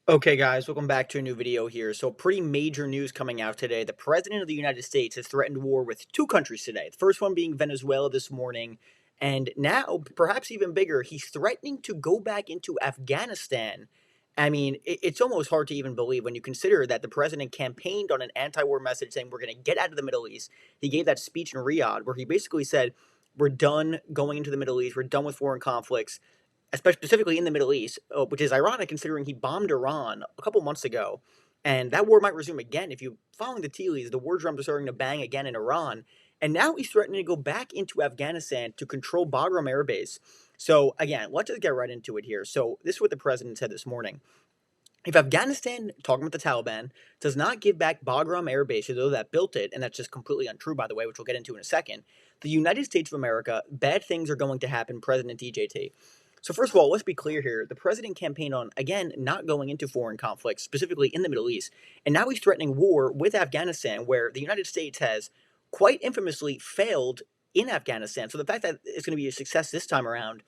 Okay, guys, welcome back to a new video here. So, pretty major news coming out today. The President of the United States has threatened war with two countries today. The first one being Venezuela this morning. And now, perhaps even bigger, he's threatening to go back into Afghanistan. I mean, it's almost hard to even believe when you consider that the president campaigned on an anti war message saying we're going to get out of the Middle East. He gave that speech in Riyadh where he basically said, we're done going into the Middle East, we're done with foreign conflicts, especially specifically in the Middle East, which is ironic considering he bombed Iran a couple months ago, and that war might resume again. If you following the tea leaves, the war drums are starting to bang again in Iran, and now he's threatening to go back into Afghanistan to control Bagram Air Base. So again, let's just get right into it here. So this is what the president said this morning. If Afghanistan, talking about the Taliban, does not give back Bagram Air Base to those that built it, and that's just completely untrue, by the way, which we'll get into in a second, the United States of America, bad things are going to happen, President DJT. So, first of all, let's be clear here. The president campaigned on, again, not going into foreign conflicts, specifically in the Middle East. And now he's threatening war with Afghanistan, where the United States has quite infamously failed in Afghanistan. So, the fact that it's going to be a success this time around,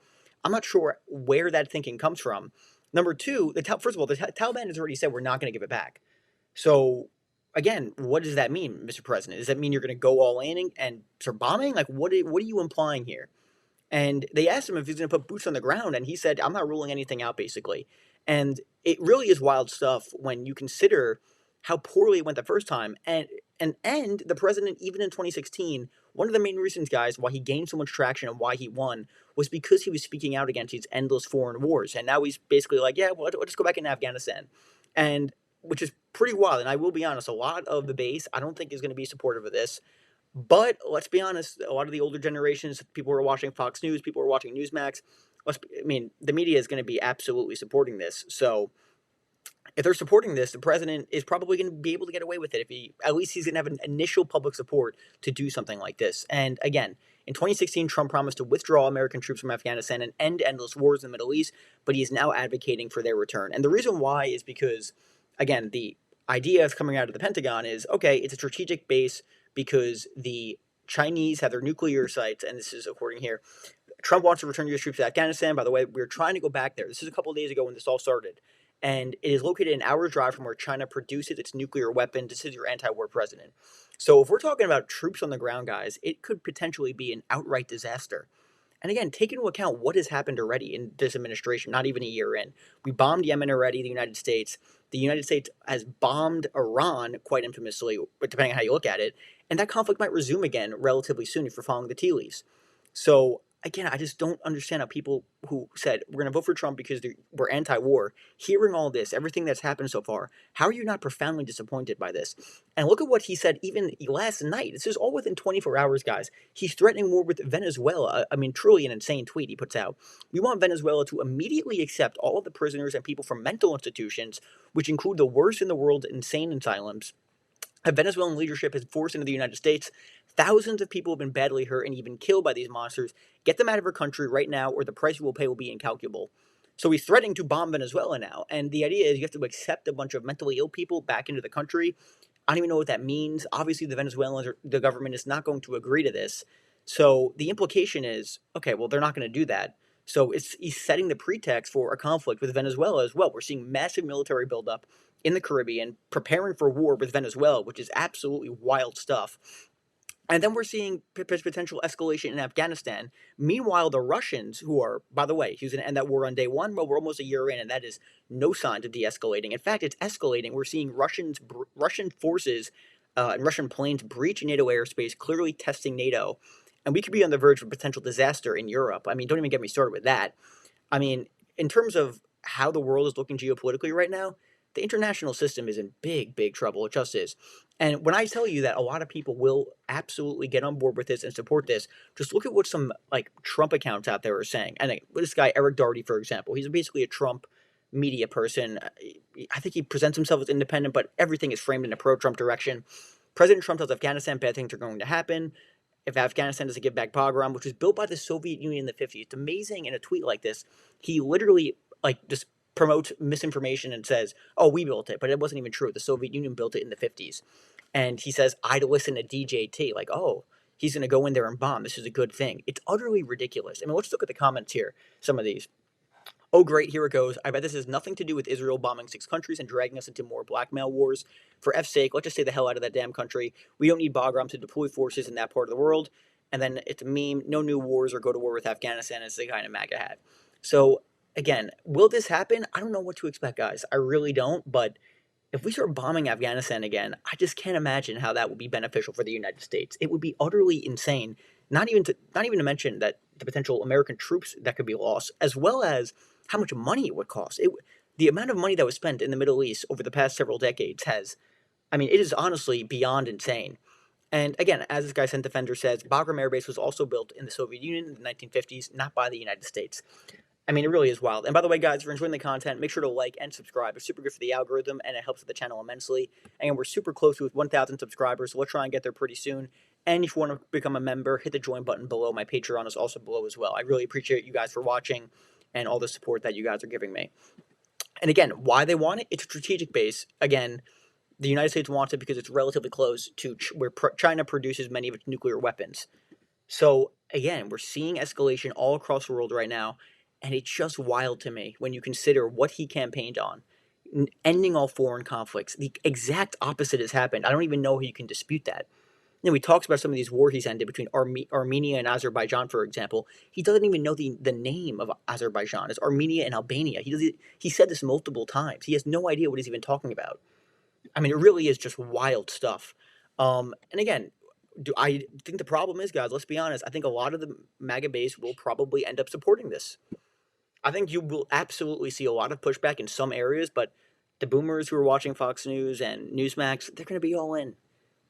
I'm not sure where that thinking comes from. Number two, first of all, the Taliban has already said we're not going to give it back. So, again, what does that mean, Mr. President? Does that mean you're going to go all in and start bombing? Like, what are you implying here? And they asked him if he's going to put boots on the ground, and he said, "I'm not ruling anything out," basically. And it really is wild stuff when you consider how poorly it went the first time. And the president, even in 2016, one of the main reasons, guys, why he gained so much traction and why he won was because he was speaking out against these endless foreign wars. And now he's basically like, "Yeah, well, let's go back into Afghanistan," and which is pretty wild. And I will be honest, a lot of the base I don't think is going to be supportive of this. But let's be honest, a lot of the older generations, people who are watching Fox News, people who are watching Newsmax, I mean, the media is going to be absolutely supporting this. So if they're supporting this, the president is probably going to be able to get away with it. If he, at least he's going to have an initial public support to do something like this. And again, in 2016, Trump promised to withdraw American troops from Afghanistan and end endless wars in the Middle East, but he is now advocating for their return. And the reason why is because, again, the idea of coming out of the Pentagon is okay, it's a strategic base because the Chinese have their nuclear sites, and this is according here. Trump wants to return U.S. troops to Afghanistan. By the way, we were trying to go back there. This is a couple of days ago when this all started. And it is located an hour's drive from where China produces its nuclear weapon. This is your anti war president. So, if we're talking about troops on the ground, guys, it could potentially be an outright disaster. And again, take into account what has happened already in this administration, not even a year in. We bombed Yemen already, the United States. The United States has bombed Iran quite infamously, but depending on how you look at it. And that conflict might resume again relatively soon if you're following the tea leaves. So again, I just don't understand how people who said we're going to vote for Trump because we're anti-war, hearing all this, everything that's happened so far, how are you not profoundly disappointed by this? And look at what he said even last night. This is all within 24 hours, guys. He's threatening war with Venezuela. I mean, truly an insane tweet he puts out. We want Venezuela to immediately accept all of the prisoners and people from mental institutions, which include the worst in the world insane asylums. A Venezuelan leadership has forced into the United States. Thousands of people have been badly hurt and even killed by these monsters. Get them out of our country right now, or the price you will pay will be incalculable. So he's threatening to bomb Venezuela now. And the idea is you have to accept a bunch of mentally ill people back into the country. I don't even know what that means. Obviously, the Venezuelans, the government is not going to agree to this. So the implication is, okay, well, they're not going to do that. So he's setting the pretext for a conflict with Venezuela as well. We're seeing massive military buildup in the Caribbean, preparing for war with Venezuela, which is absolutely wild stuff. And then we're seeing potential escalation in Afghanistan. Meanwhile, the Russians, who are, by the way, he was going to end that war on day one, but we're almost a year in, and that is no sign of de-escalating. In fact, it's escalating. We're seeing Russian forces and Russian planes breach NATO airspace, clearly testing NATO. And we could be on the verge of a potential disaster in Europe. I mean, don't even get me started with that. I mean, in terms of how the world is looking geopolitically right now, the international system is in big, big trouble. It just is. And when I tell you that a lot of people will absolutely get on board with this and support this, just look at what some like Trump accounts out there are saying. And this guy, Eric Doherty, for example, he's basically a Trump media person. I think he presents himself as independent, but everything is framed in a pro-Trump direction. President Trump tells Afghanistan bad things are going to happen if Afghanistan doesn't give back Bagram, which was built by the Soviet Union in the 50s. It's amazing in a tweet like this. He literally like just promotes misinformation and says, oh, we built it, but it wasn't even true. The Soviet Union built it in the 50s. And he says, I'd listen to DJT. Like, oh, he's going to go in there and bomb. This is a good thing. It's utterly ridiculous. I mean, let's look at the comments here, some of these. Oh, great, here it goes. I bet this has nothing to do with Israel bombing 6 countries and dragging us into more blackmail wars. For F's sake, let's just stay the hell out of that damn country. We don't need Bagram to deploy forces in that part of the world. And then it's a meme, no new wars or go to war with Afghanistan. It's the kind of MAGA hat. So, again, will this happen? I don't know what to expect, guys. I really don't. But if we start bombing Afghanistan again, I just can't imagine how that would be beneficial for the United States. It would be utterly insane. Not even to mention that the potential American troops that could be lost, as well as how much money it would cost. The amount of money that was spent in the Middle East over the past several decades has, I mean, it is honestly beyond insane. And again, as this guy Sent Defender says, Bagram Air Base was also built in the Soviet Union in the 1950s, not by the United States. I mean, it really is wild. And by the way, guys, if you're enjoying the content, make sure to like and subscribe. It's super good for the algorithm, and it helps with the channel immensely. And we're super close with 1,000 subscribers, so let's try and get there pretty soon. And if you want to become a member, hit the join button below. My Patreon is also below as well. I really appreciate you guys for watching and all the support that you guys are giving me. And again, why they want it? It's a strategic base. Again, the United States wants it because it's relatively close to where China produces many of its nuclear weapons. So again, we're seeing escalation all across the world right now, and it's just wild to me when you consider what he campaigned on, ending all foreign conflicts. The exact opposite has happened. I don't even know how you can dispute that. He talks about some of these wars he's ended between Armenia and Azerbaijan, for example. He doesn't even know the name of Azerbaijan. It's Armenia and Albania. He said this multiple times. He has no idea what he's even talking about. I mean, it really is just wild stuff. And again, do I think the problem is, guys, let's be honest, I think a lot of the MAGA base will probably end up supporting this. I think you will absolutely see a lot of pushback in some areas, but the boomers who are watching Fox News and Newsmax, they're going to be all in.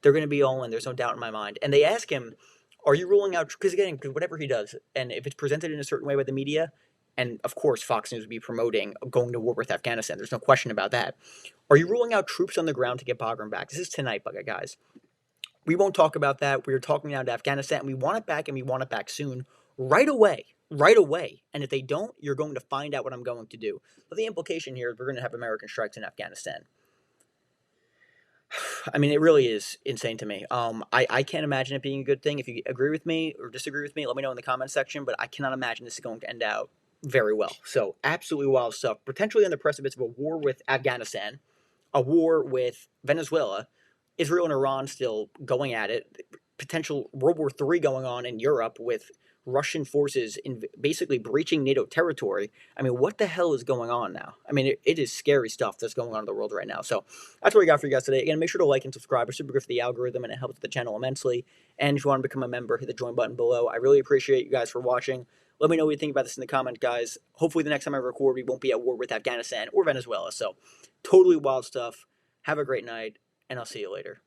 They're going to be all in. There's no doubt in my mind. And they ask him, are you ruling out, because again, whatever he does, and if it's presented in a certain way by the media, and of course Fox News would be promoting going to war with Afghanistan, there's no question about that. Are you ruling out troops on the ground to get Bagram back? This is tonight, guys. We won't talk about that. We're talking now to Afghanistan. We want it back, and we want it back soon, right away, right away. And if they don't, you're going to find out what I'm going to do. But the implication here is we're going to have American strikes in Afghanistan. I mean, it really is insane to me. I can't imagine it being a good thing. If you agree with me or disagree with me, let me know in the comment section. But I cannot imagine this is going to end out very well. So absolutely wild stuff. Potentially on the precipice of a war with Afghanistan, a war with Venezuela, Israel and Iran still going at it, potential World War III going on in Europe with Russian forces in basically breaching NATO territory. I mean, what the hell is going on now? I mean, it is scary stuff that's going on in the world right now. So that's what we got for you guys today. Again, make sure to like and subscribe. It's super good for the algorithm, and it helps the channel immensely. And if you want to become a member, hit the join button below. I really appreciate you guys for watching. Let me know what you think about this in the comments, guys. Hopefully the next time I record, we won't be at war with Afghanistan or Venezuela. So totally wild stuff. Have a great night, and I'll see you later.